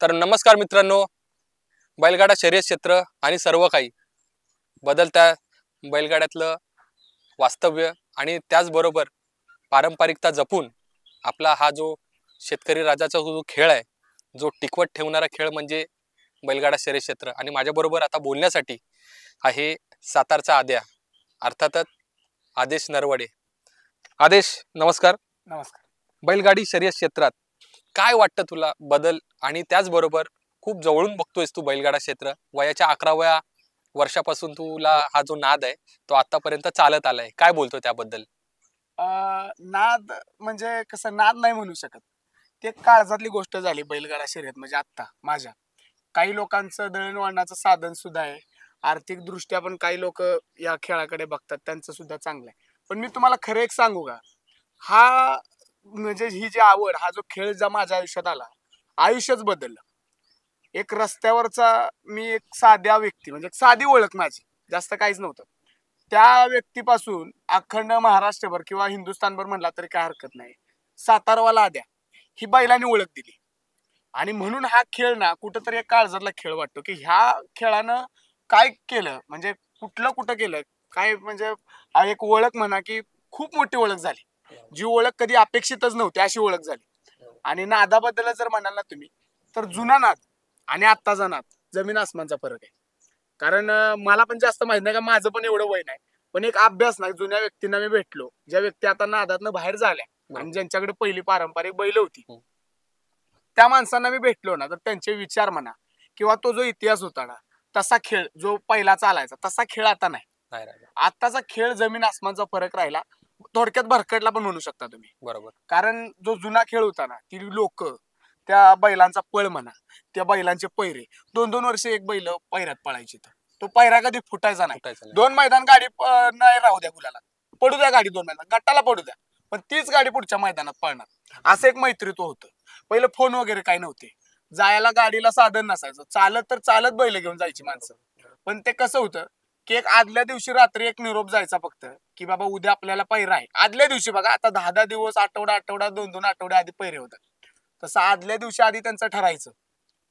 तर नमस्कार मित्रांनो, बैलगाडा शर्यत क्षेत्र आणि सर्व काही बदलत्या बैलगाड्यातलं वास्तव्य आणि त्याचबरोबर पारंपरिकता जपून आपला हा जो शेतकरी राजाचा जो खेळ आहे, जो टिकवत ठेवणारा खेळ म्हणजे बैलगाडा शर्यत क्षेत्र. आणि माझ्याबरोबर आता बोलण्यासाठी आहे सातारचा आद्या, अर्थातच आदेश नरवडे. आदेश, नमस्कार. नमस्कार. बैलगाडी शर्यत क्षेत्रात काय वाटतं तुला बदल, आणि त्याचबरोबर खूप जवळून बघतोयस तू बैलगाडा क्षेत्र. वयाच्या 11व्या वर्षापासून तुला हा जो नाद आहे तो आतापर्यंत चालत आलाय, काय बोलतो त्याबद्दल? नाद म्हणजे कसं, नाद नाही म्हणू शकत, ते काळजातली गोष्ट झाली बैलगाडा शर्यत. म्हणजे आता माझ्या काही लोकांचं दळणवळणाचं साधन सुद्धा आहे, आर्थिक दृष्ट्या पण काही लोक या खेळाकडे बघतात, त्यांचं सुद्धा चांगलं आहे. पण मी तुम्हाला खरं एक सांगू का, हा म्हणजे ही जी आवड, हा जो खेळ जो माझ्या आयुष्यात आला, आयुष्यच बदललं. एक रस्त्यावरचा मी एक साध्या व्यक्ती, म्हणजे एक साधी ओळख माझी, जास्त काहीच नव्हतं, त्या व्यक्तीपासून अखंड महाराष्ट्रभर किंवा हिंदुस्थानभर म्हणला तरी काय हरकत नाही, सातारवाला आद्या ही बैलांनी ओळख दिली. आणि म्हणून हा खेळ ना कुठंतरी एक काळजातला खेळ वाटतो, की ह्या खेळानं काय केलं, म्हणजे कुठं केलं काय, म्हणजे एक ओळख म्हणा की खूप मोठी ओळख झाली, जी ओळख कधी अपेक्षितच नव्हती अशी ओळख झाली. आणि नादाबद्दल जर म्हणाल ना तुम्ही, तर जुना नाद आणि आत्ताचा नाद जमीन आसमानचा फरक आहे. कारण मला पण जास्त माहित नाही, का माझं पण एवढं वय नाही, पण एक अभ्यास नाही, जुन्या व्यक्तींना मी भेटलो, ज्या व्यक्ती आता नादातनं बाहेर झाल्या आणि ज्यांच्याकडे पहिली पारंपरिक बैल होती, त्या माणसांना मी भेटलो ना, तर त्यांचे विचार म्हणा किंवा तो जो इतिहास होता ना, तसा खेळ जो पहिला चालायचा तसा खेळ आता नाही. आताचा खेळ जमीन आसमानचा फरक राहिला, थोडक्यात भरकटला पण म्हणू शकता तुम्ही. बरोबर. कारण जो जुना खेळ होता ना, ती लोक त्या बैलांचा पळ म्हणा, त्या बैलांचे पैरे, 2-2 वर्ष एक बैल पैऱ्यात पळायची, तो पैरा कधी फुटायचा नाही. 2 मैदान गाडी नाही राहू द्या, गुलाला पडू द्या गाडी, 2 मैदान गट्टाला पडू द्या, पण तीच गाडी पुढच्या मैदानात पळणार, असं एक मैत्रीत्व होतं. पहिलं फोन वगैरे काही नव्हते, जायला गाडीला साधन नसायचं, चालत तर चालत बैल घेऊन जायची माणसं. पण ते कसं होतं की एक आदल्या दिवशी रात्री एक निरोप जायचा फक्त, की बाबा उद्या आपल्याला पैरा आहे. आदल्या दिवशी बघा, आता 10-10 दिवस, आठवडा 2-2 आठवडे आधी पैरे होतात, तसं आदल्या दिवशी आधी त्यांचं ठरायचं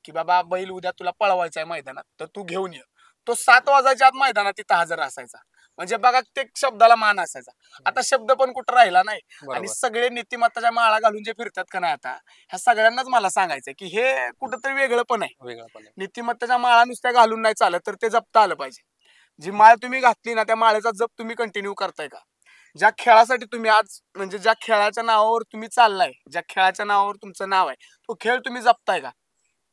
की बाबा बैल उद्या तुला पळवायचा आहे मैदानात, तर तू घेऊन ये. तो 7 वाजायच्या आत मैदानात तिथं हजर असायचा. म्हणजे बघा, ते शब्दाला मान असायचा. आता शब्द पण कुठं राहिला नाही. आणि सगळे नीतिमत्ताच्या माळा घालून जे फिरतात का नाही, आता ह्या सगळ्यांनाच मला सांगायचंय की हे कुठंतरी वेगळं पण आहे. नीतिमत्ताच्या माळा नुसत्या घालून नाही चालत, तर ते जपता आलं पाहिजे. जी माळ तुम्ही घातली ना, त्या माळेचा जप तुम्ही कंटिन्यू करताय का? ज्या खेळासाठी तुम्ही आज, म्हणजे ज्या खेळाच्या नावावर तुम्ही चाललाय, ज्या खेळाच्या नावावर तुमचं नाव आहे, तो खेळ तुम्ही जपताय का?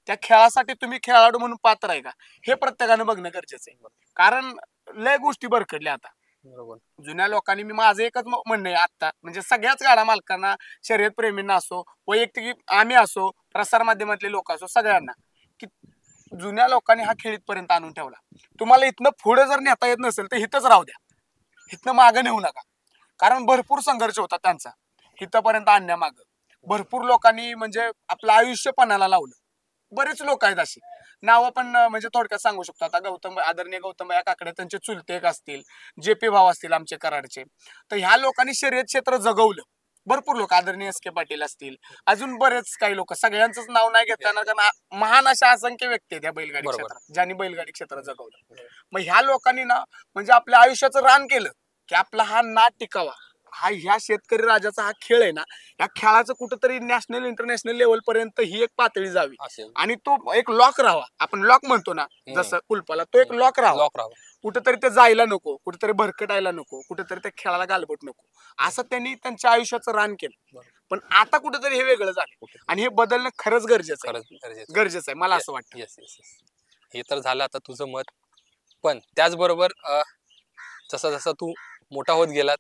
त्या खेळासाठी तुम्ही खेळाडू म्हणून पात्र आहे का? हे प्रत्येकानं बघणं गरजेचं आहे. कारण लय गोष्टी भरकडल्या आता. जुन्या लोकांनी, मी माझं एकच म्हणणं आहे आता, म्हणजे सगळ्याच गाडा मालकांना, शर्यत प्रेमींना असो, वैयक्तिक आम्ही असो, प्रसार माध्यमातले लोक असो, सगळ्यांना, की जुन्या लोकांनी हा खेळ इथपर्यंत आणून ठेवला. तुम्हाला इथनं पुढे जर नेता येत नसेल तर इथंच राहू द्या, इथनं मागं नेऊ नका. कारण भरपूर संघर्ष होता त्यांचा इथपर्यंत आणण्यामागं. भरपूर लोकांनी म्हणजे आपलं आयुष्य पणाला लावलं. बरेच लोक आहेत अशी, नावं पण म्हणजे थोडक्यात सांगू शकतो. आता आदरणीय गौतम या काकडे, त्यांचे चुलते एक असतील, JP भाऊ असतील आमचे कराडचे, तर ह्या लोकांनी शर्यत क्षेत्र जगवलं. भरपूर लोक, आदरणीय SK पाटील असतील, अजून बरेच काही लोक, सगळ्यांचंच नाव नाही घेता येणार, कारण महान अशा असंख्य व्यक्ती आहेत या बैलगाडी क्षेत्रात, ज्यांनी बैलगाडी क्षेत्र जगवलं. मग ह्या लोकांनी ना, म्हणजे आपल्या आयुष्याचं रान केलं की आपला हा नाद टिकावा. हा ह्या शेतकरी राजाचा हा खेळ आहे ना, या खेळाचं कुठंतरी नॅशनल इंटरनॅशनल लेवल पर्यंत ही एक पातळी जावी, आणि तो एक लॉक राहावा. आपण लॉक म्हणतो ना, जसं कुलपाला, तो एक लॉक राहावा. कुठेतरी ते जायला नको, कुठेतरी भरकटायला नको, कुठेतरी त्या खेळाला गालबोट नको, असं त्यांनी त्यांच्या आयुष्याचं रान केलं. पण आता कुठेतरी हे वेगळं झालं, आणि हे बदलणं खरंच गरजेचं आहे, मला असं वाटतं. हे तर झालं आता तुझं मत, पण त्याचबरोबर जसं जसं तू मोठा होत गेलात,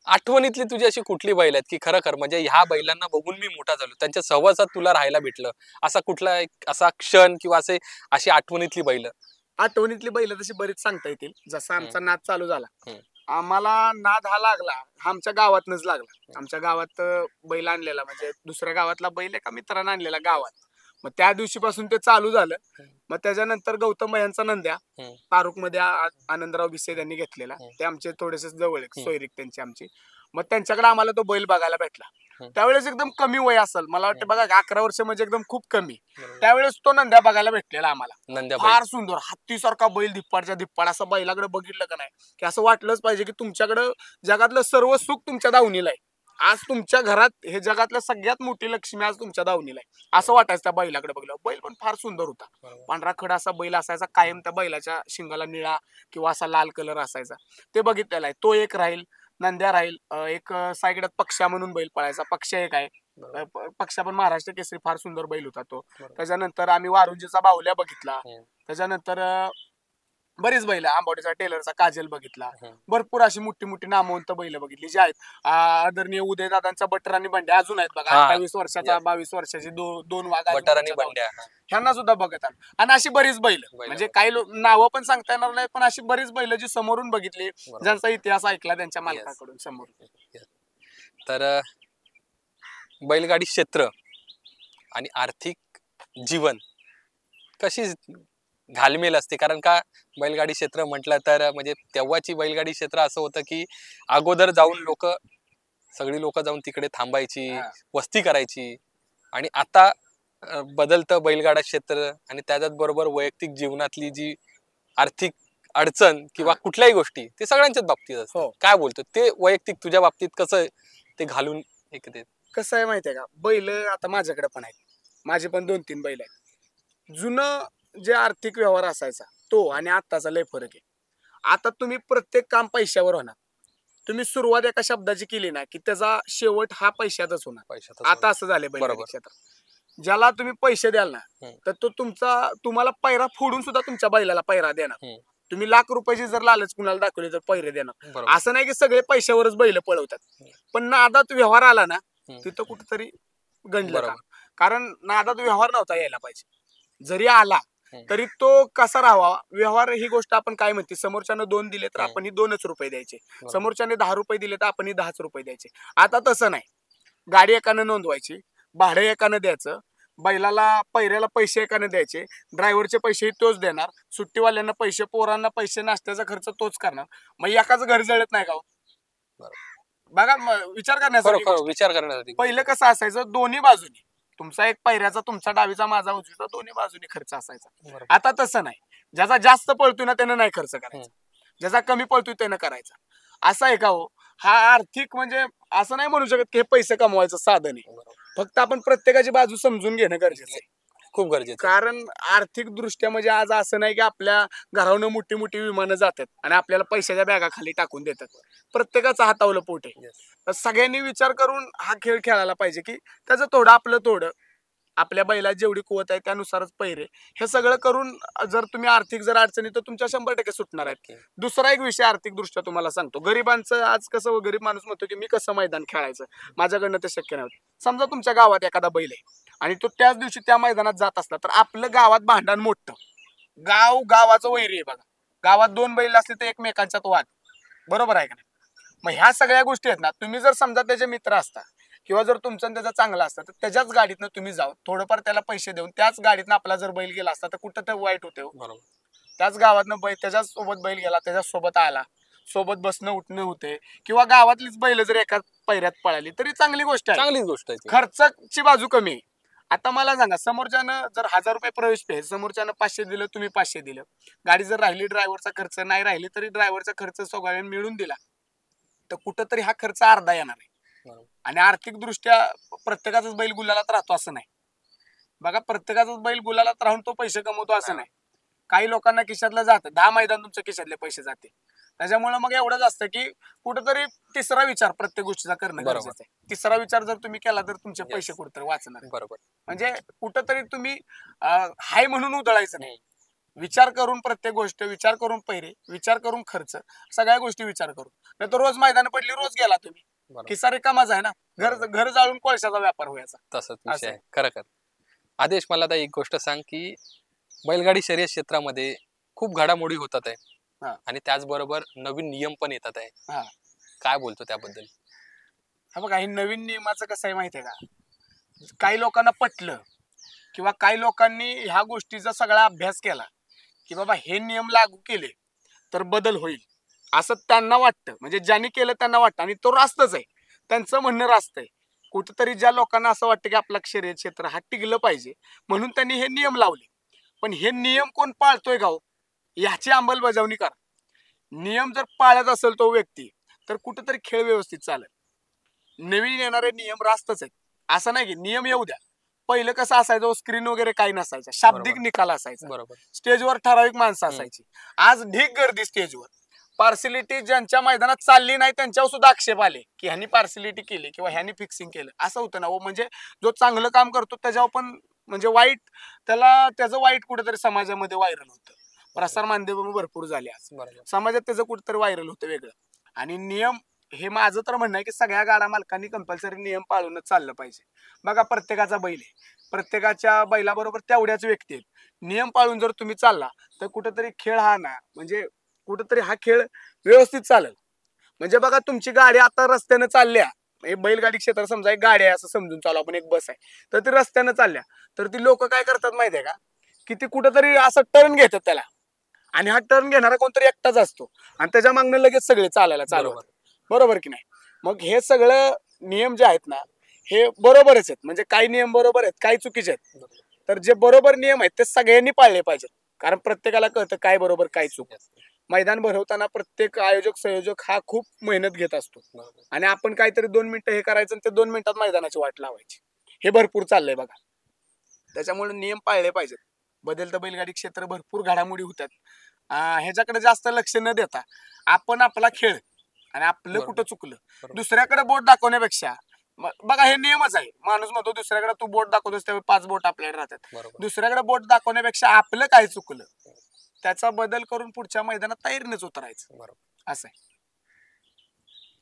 आठवणीतली तुझी अशी कुठली बैल आहेत की खरं म्हणजे ह्या बैलांना बघून मी मोठा झालो, त्यांच्या सहवासात तुला राहायला भेटलं, असा कुठला असा क्षण किंवा अशी आठवणीतली बैल? आठवणीतली बैल तशी बरीच सांगता येतील. जसा आमचा नाद चालू झाला, आम्हाला नाद हा लागला, हा आमच्या गावातनच लागला. आमच्या गावात बैल आणलेला, म्हणजे दुसऱ्या गावातला बैल एका मित्रानं आणलेला गावात. मग त्या दिवशीपासून ते चालू झालं. मग त्याच्यानंतर गौतम यांचा नंद्या तारुक मध्ये आनंदराव भिसे त्यांनी घेतलेला, ते आमचे थोडेसे जवळ सोयरीक त्यांची आमची. मग त्यांच्याकडे आम्हाला तो बैल बघायला भेटला. त्यावेळेस एकदम कमी वय असेल, मला वाटतं बघा 11 वर्ष म्हणजे एकदम खूप कमी. त्यावेळेस तो नंद्या बघायला भेटलेला आम्हाला. फार सुंदर हत्तीसारखा बैल, धिप्पाडच्या धिप्पाड. असं बैलाकडे बघितलं का नाही की असं वाटलंच पाहिजे की तुमच्याकडं जगातलं सर्व सुख तुमच्या दावणीला आहे. आज तुमच्या घरात हे जगातलं सगळ्यात मोठी लक्ष्मी आज तुमच्या दावणीला आहे असं वाटायचं त्या बैलाकडे बघलं. बैल पण फार सुंदर होता. पांढरा खडा असा बैल असायचा, कायम त्या बैलाच्या शिंगाला निळा किंवा असा लाल कलर असायचा. ते बघितलेला आहे. तो एक राहील, नंद्या राहील. एक सायकडात पक्षा म्हणून बैल पळायचा, पक्षा एक आहे. पक्षा पण महाराष्ट्र केसरी फार सुंदर बैल होता तो. त्याच्यानंतर आम्ही वारुंजीचा बाहुल्या बघितला. त्याच्यानंतर बरीच बैल, आंबवडीचा टेलरचा काजल बघितला. भरपूर अशी मोठी मोठी नामवंत बैल बघितली जी आहेत. आदरणीय उदय दादांचा बटर आणि बंड्या अजून आहेत बघा. 28 वर्षाचा 22 वर्षाची दोन वाघ ह्यांना सुद्धा बघत आणि अशी बरीच बैल, म्हणजे काही नावं पण सांगता येणार नाही, पण अशी बरीच बैल जी समोरून बघितली, ज्यांचा इतिहास ऐकला त्यांच्या मालकाकडून समोर. तर बैलगाडी क्षेत्र आणि आर्थिक जीवन कशी घालमेल असते, कारण का बैलगाडी क्षेत्र म्हटलं तर म्हणजे तेव्हाची बैलगाडी क्षेत्र असं होतं की अगोदर जाऊन सगळी लोक जाऊन तिकडे थांबायची, वस्ती करायची. आणि आता बदलतं बैलगाडा क्षेत्र आणि त्याच्याच बरोबर वैयक्तिक जीवनातली जी आर्थिक अडचण किंवा कुठल्याही गोष्टी ते सगळ्यांच्याच बाबतीत असतात. काय बोलतो ते वैयक्तिक तुझ्या बाबतीत कसं ते घालून एक कसं आहे माहितीये का, बैल आता माझ्याकडे पण आहेत, माझे पण 2-3 बैल आहेत. जुनं जे आर्थिक व्यवहार असायचा तो आणि आत्ताचा लय फरक आहे. आता तुम्ही प्रत्येक काम पैशावर होणार. तुम्ही सुरुवात एका शब्दाची केली ना की त्याचा शेवट हा पैशातच होणार. आता असं झालंय बैलगाडी क्षेत्रात. ज्याला तुम्ही पैसे द्याल ना तर तो तुम्हाला पैरा फोडून सुद्धा तुमच्या बैलाला पैरा देणार. तुम्ही लाख रुपयाची जर लालच कुणाला दाखवली तर पैरे देणार. असं नाही की सगळे पैशावरच बैल पळवतात, पण नादात व्यवहार आला ना तिथं कुठेतरी गंडलं. कारण नादात व्यवहार नव्हता यायला पाहिजे. जरी आला तरी तो कसा राहावा व्यवहार, ही गोष्ट आपण काय म्हणते, समोरच्यानं 2 दिले तर आपण 2च रुपये द्यायचे, समोरच्याने 10 रुपये दिले तर आपण 10च रुपये द्यायचे. आता तसं नाही. गाडी एकानं नोंदवायची, भाडं एकानं द्यायचं, बैलाला पैऱ्याला पैसे एकानं द्यायचे, ड्रायव्हरचे पैसे तोच देणार, सुट्टीवाल्यांना पैसे, पोरांना पैसे, नाश्त्याचा खर्च तोच करणार. मग एकाच घर जळत नाही का बघा. विचार करण्यासाठी पहिलं कसं असायचं, दोन्ही बाजूनी तुमचा एक पैऱ्याचा, तुमचा डावीचा, माझा उजवीचा, दोन्ही बाजूनी खर्च असायचा. आता तसं नाही. ज्याचा जास्त पळतोय ना त्यानं नाही खर्च करायचा, ज्याचा कमी पळतोय त्यानं करायचा. असं आहे का हो? हा आर्थिक म्हणजे असं नाही म्हणू शकत की हे पैसे कमवायचं साधन आहे. फक्त आपण प्रत्येकाची बाजू समजून घेणं गरजेचं आहे, खूप गरजेचं. कारण आर्थिक दृष्ट्या म्हणजे आज असं नाही की आपल्या घरावरून मोठी मोठी विमानं जातात आणि आपल्याला पैशाच्या बॅगा खाली टाकून देतात. प्रत्येकाचं हातावलं पोट आहे. सगळ्यांनी विचार करून हा खेळ खेळायला पाहिजे की त्याचं थोडं आपलं थोडं, आपल्या बैलात जेवढी कुवत आहे त्यानुसारच पैरे, हे सगळं करून जर तुम्ही आर्थिक जर अडचणी तर तुमच्या 100% सुटणार आहेत. दुसरा एक विषय आर्थिक दृष्ट्या तुम्हाला सांगतो. गरिबांचं आज कसं, गरीब माणूस म्हणतो की मी कसं मैदान खेळायचं, माझ्याकडनं ते शक्य नाही. समजा तुमच्या गावात एखादा बैल आहे आणि तो त्याच दिवशी त्या मैदानात जात असला तर आपलं गावात भांडण मोठं, गावाचं वैरी आहे बघा. गावात 2 बैल असले तर एकमेकांच्यात वाद, बरोबर आहे का नाही? मग ह्या सगळ्या गोष्टी आहेत ना, तुम्ही जर समजा त्याचे मित्र असता किंवा जर तुमचा त्याचा चांगला असता तर त्याच्याच गाडीतनं तुम्ही जाऊन थोडंफार त्याला पैसे देऊन त्याच गाडीतनं आपला जर बैल गेला असता तर कुठं तर वाईट होते. त्याच गावातनं बैल, त्याच्याच सोबत बैल गेला, त्याच्याच सोबत आला, सोबत बसणं उठणं होते, किंवा गावातलीच बैल जर एका पैऱ्यात पळाली तरी चांगली गोष्ट आहे, चांगलीच गोष्ट आहे. खर्चाची बाजू कमी आहे. आता मला सांगा, समोरच्यानं जर 1000 रुपये प्रवेश पे, समोरच्यानं 500 दिलं, तुम्ही 500 दिलं, गाडी जर राहिली ड्रायव्हरचा खर्च, नाही राहिली तरी ड्रायव्हरचा खर्च सगळ्यांनी मिळून दिला तर कुठंतरी हा खर्च अर्धा येणार आहे. आणि आर्थिक दृष्ट्या प्रत्येकाचाच बैल गुलालात राहतो असं नाही बघा. प्रत्येकाचाच बैल गुलालात राहून तो पैसे कमवतो असं नाही. काही लोकांना खिशातलं जातं, 10 मैदान तुमच्या खिशातले पैसे जाते. त्याच्यामुळे मग एवढंच असतं की कुठंतरी तिसरा विचार प्रत्येक गोष्टीचा करणं गरजेचं आहे. तिसरा विचार जर तुम्ही केला तर तुमचे पैसे कुठेतरी वाचणार. बरोबर. म्हणजे कुठंतरी तुम्ही हाय म्हणून उधळायचं नाही. विचार करून प्रत्येक गोष्ट, विचार करून पैरे, विचार करून खर्च, सगळ्या गोष्टी विचार करून. नाही तर रोज मैदान पडली, रोज गेला तुम्ही, किस्सा रिकामाच आहे ना. घर जाळून कोळशाचा व्यापार व्हायचा. तसंच विषय आहे. खरं आदेश, मला आता एक गोष्ट सांग की बैलगाडी शर्यत क्षेत्रामध्ये खूप घडामोडी होतात आहे आणि त्याचबरोबर नवीन नियम पण येतात आहे. काय बोलतो त्याबद्दल? हा बघा, हे नवीन नियमाचं कसं आहे माहितीये का, काही लोकांना पटलं किंवा काही लोकांनी ह्या गोष्टीचा सगळा अभ्यास केला की बाबा हे नियम लागू केले तर बदल होईल, असं त्यांना वाटतं, म्हणजे ज्यांनी केलं त्यांना वाटतं, आणि तो रास्तच आहे, त्यांचं म्हणणं रास्त आहे. कुठेतरी ज्या लोकांना असं वाटतं की आपलं शर्यत क्षेत्र हा टिकलं पाहिजे म्हणून त्यांनी हे नियम लावले. पण हे नियम कोण पाळतोय का हो, याची अंमलबजावणी करा. नियम जर पाळत असेल तो व्यक्ती, तर कुठेतरी खेळ व्यवस्थित चालेल. नवीन येणारे नियम रास्तच आहेत. असं नाही की नियम येऊ द्या. पहिलं कसं असायचं, स्क्रीन वगैरे काही नसायचं, शाब्दिक निकाल असायचा, बरोबर. स्टेजवर ठराविक माणसं असायची. आज ढीक गर्दी स्टेजवर. पार्सिलिटी ज्यांच्या मैदानात चालली नाही त्यांच्यावर सुद्धा आक्षेप आले की ह्यांनी पार्सिलिटी केली किंवा ह्यांनी फिक्सिंग केलं. असं होतं ना, म्हणजे जो चांगलं काम करतो त्याच्यावर पण म्हणजे वाईट, त्याचं वाईट कुठेतरी समाजामध्ये व्हायरल होतं. प्रसार माध्यम भरपूर झाले आज, समाजात त्याचं कुठेतरी व्हायरल होतं वेगळं. आणि नियम, हे माझं तर म्हणणं आहे की सगळ्या गाडा मालकांनी कंपल्सरी नियम पाळूनच चाललं पाहिजे. बघा, प्रत्येकाचा बैल आहे, प्रत्येकाच्या बैलाबरोबर तेवढ्याच व्यक्ती आहेत. नियम पाळून जर तुम्ही चालला तर कुठेतरी खेळ हा ना, म्हणजे कुठेतरी हा खेळ व्यवस्थित चालेल. म्हणजे बघा, तुमची गाडी आता रस्त्यानं चालल्या, हे बैलगाडी क्षेत्र समजा एक गाडी आहे असं समजून चालू आपण, एक बस आहे, तर ती रस्त्यानं चालल्या, तर ती लोक काय करतात माहितीये का, की ती कुठेतरी असं टर्न घेतात त्याला, आणि हा टर्न घेणारा कोणतरी एकटाच असतो, आणि त्याच्या मागणं लगेच सगळे चालायला चालू होतात. बरोबर की नाही? मग हे सगळं नियम जे आहेत ना, हे बरोबरच आहेत. म्हणजे काही नियम बरोबर आहेत, काही चुकीचे आहेत. तर जे बरोबर नियम आहेत ते सगळ्यांनी पाळले पाहिजेत, कारण प्रत्येकाला कळतं काय बरोबर काय चूक. मैदान भरवताना प्रत्येक आयोजक संयोजक हा खूप मेहनत घेत असतो, आणि आपण काहीतरी 2 मिनिटं हे करायचं आणि ते 2 मिनिटात मैदानाची वाट लावायची. हे भरपूर चाललंय बघा. त्याच्यामुळे नियम पाळले पाहिजेत. बदलतं बैलगाडी क्षेत्र, भरपूर घडामोडी होतात. ह्याच्याकडे जास्त लक्ष न देता आपण आपला खेळ, आणि आपलं कुठं चुकलं दुसऱ्याकडे बोट दाखवण्यापेक्षा, बघा हे नियमच आहे, माणूस म्हणतो दुसऱ्याकडे तू बोट दाखवतोस त्यावेळी 5 बोट आपल्याकडे राहतात. दुसऱ्याकडे बोट दाखवण्यापेक्षा आपलं काय चुकलं त्याचा बदल करून पुढच्या मैदानात तयारीनेच उतरायचं. बरोबर, असं आहे.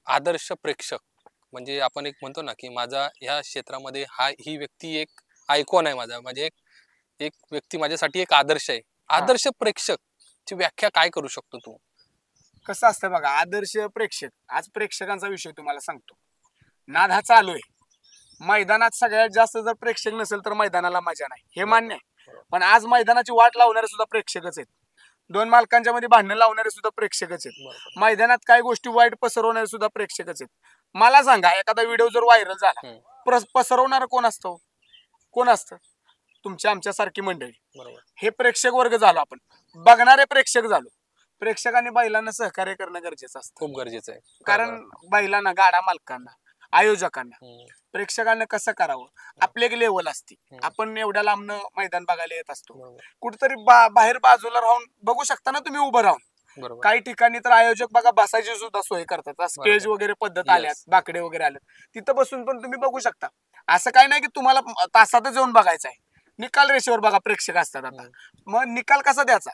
आदर्श प्रेक्षक म्हणजे आपण एक म्हणतो ना की माझा ह्या क्षेत्रामध्ये ही व्यक्ती एक आयकॉन आहे माझा, म्हणजे एक व्यक्ती माझ्यासाठी एक आदर्श आहे. आदर्श प्रेक्षक ची व्याख्या काय करू शकतो तू? कसं असतं बघा, आदर्श प्रेक्षक, आज प्रेक्षकांचा विषय तुम्हाला सांगतो. नाद हा चालू आहे. मैदानात सगळ्यात जास्त जर प्रेक्षक नसेल तर मैदानाला मजा नाही, हे मान्य आहे. पण आज मैदानाची वाट लावणारे सुद्धा प्रेक्षकच आहेत. 2 मालकांच्या मध्ये भांडणं लावणारे सुद्धा प्रेक्षकच आहेत. मैदानात काही गोष्टी वाईट पसरवणारे सुद्धा प्रेक्षकच आहेत. मला सांगा, एखादा व्हिडिओ जर व्हायरल झाला, पसरवणार कोण असतो? कोण असतं? तुमच्या आमच्यासारखी मंडळी. बरोबर, हे प्रेक्षक वर्ग झालो आपण, बघणारे प्रेक्षक झालो. प्रेक्षकांनी बैलांना सहकार्य करणं गरजेचं असतं, खूप गरजेचं आहे. कारण बैलांना, गाडा मालकांना, आयोजकांना, प्रेक्षकांना कसं करावं, आपली एक लेवल असते. आपण एवढ्या लांबनं मैदान बघायला येत असतो, कुठेतरी बाहेर बाजूला राहून बघू शकता ना तुम्ही उभं राहून. काही ठिकाणी तर आयोजक बघा बसायची सुद्धा सोय करतात, स्टेज वगैरे पद्धत आल्यात, बाकडे वगैरे आले, तिथं बसून पण तुम्ही बघू शकता. असं काही नाही की तुम्हाला तासातच येऊन बघायचं आहे. निकाल रेषेवर बघा प्रेक्षक असतात आता, मग निकाल कसा द्यायचा?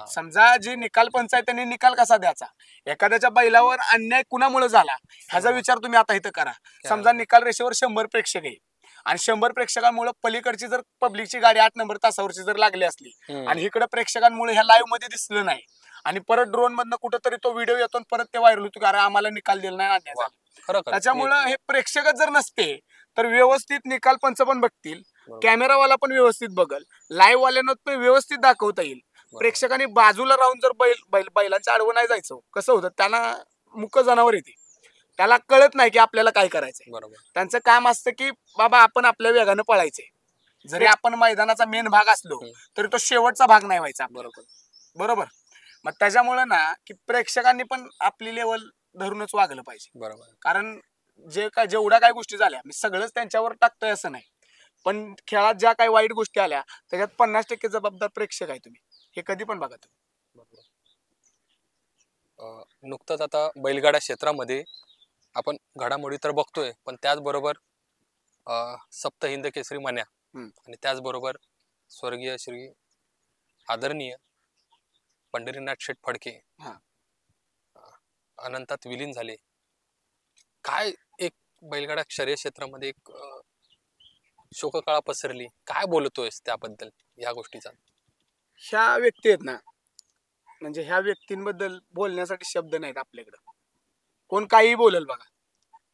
समजा जे निकाल पंच आहे त्यांनी निकाल कसा द्यायचा, एखाद्याच्या बैलावर अन्याय कुणामुळे झाला ह्याचा विचार तुम्ही आता इथं करा. समजा निकाल रेषेवर 100 प्रेक्षक आहे, आणि 100 प्रेक्षकांमुळे पलीकडची जर पब्लिकची गाडी 8 नंबर तासावरची जर लागली असली, आणि इकडे प्रेक्षकांमुळे ह्या लाईव्ह मध्ये दिसलं नाही, आणि परत ड्रोन मधनं कुठेतरी तो व्हिडिओ येतो आणि परत ते व्हायरल होतो, कारण आम्हाला निकाल दिला नाही, अन्याय झाला. त्याच्यामुळे हे प्रेक्षकच जर नसते तर व्यवस्थित निकाल पंच पण बघतील, कॅमेरावाला पण व्यवस्थित बघल, लाईव्ह वाल्यांना पण व्यवस्थित दाखवता येईल. प्रेक्षकांनी बाजूला राहून जर बैलांच्या आडवं नाही जायचं, कसं होतं, त्यांना मुक जनावर येते, त्याला कळत नाही की आपल्याला काय करायचंय. त्यांचं काम असतं की बाबा आपण आपल्या वेगानं पळायचंय, जरी आपण मैदानाचा मेन भाग असलो तरी तो शेवटचा भाग नाही व्हायचा. बरोबर. मग त्याच्यामुळे ना की प्रेक्षकांनी पण आपली लेवल धरूनच वागलं पाहिजे. बरोबर, कारण जेवढ्या काही गोष्टी झाल्या मी सगळंच त्यांच्यावर टाकतोय असं नाही, पण खेळात ज्या काही वाईट गोष्टी आल्या त्याच्यात 50% जबाबदार प्रेक्षक आहे तुम्ही, हे कधी पण बघा तुम्ही. नुकतंच आता बैलगाडा क्षेत्रामध्ये आपण घडामोडी तर बघतोय, पण त्याचबरोबर सप्त हिंद केसरी मन्या, आणि त्याचबरोबर स्वर्गीय श्री आदरणीय पंढरीनाथ शेठ फडके अनंतात विलीन झाले. काय एक बैलगाडा शर्यत क्षेत्रामध्ये एक शोककळा पसरली, काय बोलतोयस त्याबद्दल, या गोष्टीचा? ह्या व्यक्ती आहेत ना, म्हणजे ह्या व्यक्तींबद्दल बोलण्यासाठी शब्द नाहीत आपल्याकडं. कोण काही बोलल बघा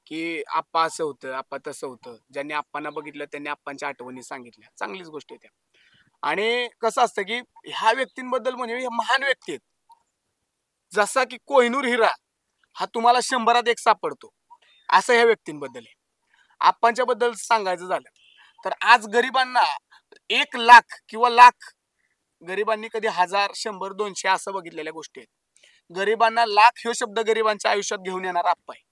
की आप्पा असं होतं, आप्पा तसं होतं, ज्यांनी आप्पांना बघितलं त्यांनी आप्पांच्या आठवणी सांगितल्या, चांगलीच गोष्ट आहे त्या. आणि कसं असतं की ह्या व्यक्तींबद्दल म्हणजे हे महान व्यक्ती आहेत, जसा की कोहिनूर हिरा हा तुम्हाला 100त एक सापडतो, असं ह्या व्यक्तींबद्दल आहे. आप्पांच्या बद्दल सांगायचं झालं तर आज गरिबांना 1 लाख किंवा लाख, गरिबांनी कधी 1000, 100, 200 असं बघितलेल्या गोष्टी आहेत. गरिबांना लाख ह्यो शब्द गरिबांच्या आयुष्यात घेऊन येणार आप्पा आहे.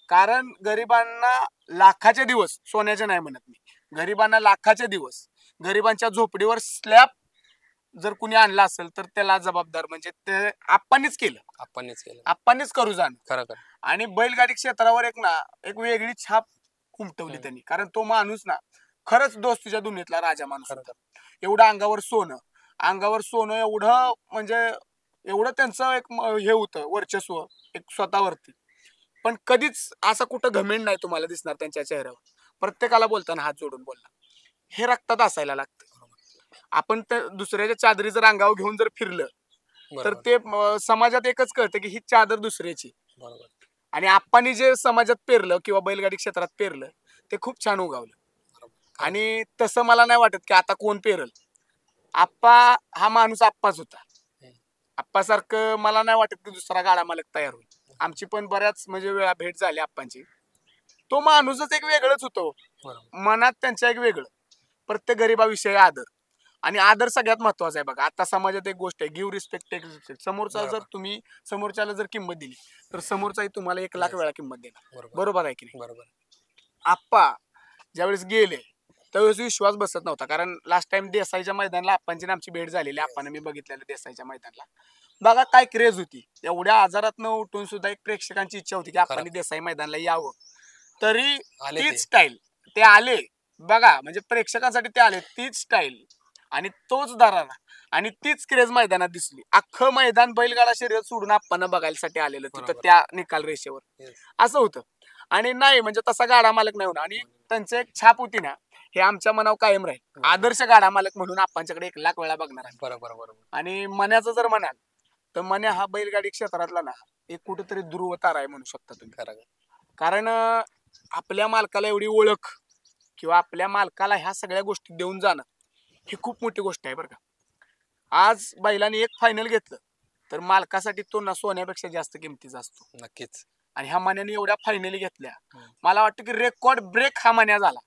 कारण गरिबांना लाखाचे दिवस, सोन्याचे नाही म्हणत मी, गरिबांना लाखाचे दिवस, गरिबांच्या झोपडीवर स्लॅब जर कुणी आणला असेल तर त्याला जबाबदार म्हणजे ते आप्पांनीच केलं, आप्पांनीच करू जाणं. आणि बैलगाडी क्षेत्रावर एक वेगळी छाप उमटवली त्यांनी. कारण तो माणूस ना खरंच दोस्तीच्या दुनियेतला राजा माणूस होता. एवढं अंगावर सोनं एवढं म्हणजे एवढं त्यांचं एक हे होतं वर्चस्व एक स्वतःवरती. पण कधीच असं कुठं घमेंड नाही तुम्हाला दिसणार त्यांच्या चेहऱ्यावर. प्रत्येकाला बोलताना हात जोडून बोलला. हे रक्तात असायला लागतं. आपण दुसऱ्याच्या चादरी जर अंगावर घेऊन जर फिरलं तर ते समाजात एकच कळतं की ही चादर दुसऱ्याची. आणि आप्पांनी जे समाजात पेरलं किंवा बैलगाडी क्षेत्रात पेरलं ते खूप छान उगावलं. आणि तसं मला नाही वाटत की आता कोण पेरल. आप्पा हा माणूस आप्पाच होता. आप्पासारखं मला नाही वाटत की दुसरा गाडा मालक तयार होईल. आमची पण बऱ्याच म्हणजे वेळा भेट झाली आप्पांची. तो माणूसच एक वेगळंच होतो. मनात त्यांच्या एक वेगळं. प्रत्येक गरीबाविषयी आदर. आणि आदर सगळ्यात महत्वाचा आहे बघा. आता समाजात एक गोष्ट आहे, गिव्ह रिस्पेक्ट टेक रिस्पेक्ट. समोरचा जर तुम्ही समोरच्याला जर किंमत दिली तर समोरचाही तुम्हाला 1 लाख वेळा किंमत देणार. बरोबर आहे की नाही? बरोबर. आप्पा ज्यावेळेस गेले त्यावेळेस विश्वास बसत नव्हता. कारण लास्ट टाइम देसाईच्या मैदानाला आप्पांची आमची भेट झालेली. आप्पाने मी बघितलेलं देसाईच्या मैदानाला. बघा काय क्रेज होती. एवढ्या आजारातनं उठून सुद्धा एक प्रेक्षकांची इच्छा होती की आप्पांनी देसाई मैदानाला यावं. तरी तीच स्टाईल ते आले बघा. म्हणजे प्रेक्षकांसाठी ते आले, तीच स्टाईल आणि तोच दरारा आणि तीच क्रेज मैदानात दिसली. अख्खं मैदान बैलगाडा शर्यत सोडून आप्पांना बघायसाठी आलेलं तिथं त्या निकाल रेषेवर. असं होतं. आणि नाही म्हणजे तसा गाडा मालक नाही होणार. आणि त्यांची एक छाप होती ना हे आमच्या मनावर कायम राहील. आदर्श गाडा मालक म्हणून आप्पांच्याकडे 1 लाख वेळा बघणार आहे. बरोबर. आणि मन्याचं जर म्हणाल तर मन्या हा बैलगाडी क्षेत्रातला ना एक कुठेतरी ध्रुव तारा आहे म्हणू शकता तुम्ही. कारण आपल्या मालकाला एवढी ओळख किंवा आपल्या मालकाला ह्या सगळ्या गोष्टी देऊन जाणं ही खूप मोठी गोष्ट आहे बरं का. आज बैलाने एक फायनल घेतलं तर मालकासाठी तो ना सोन्यापेक्षा जास्त किमतीचा असतो. नक्कीच. आणि ह्या मन्याने एवढ्या फायनली घेतल्या. मला वाटतं की रेकॉर्ड ब्रेक हा मन्या झाला.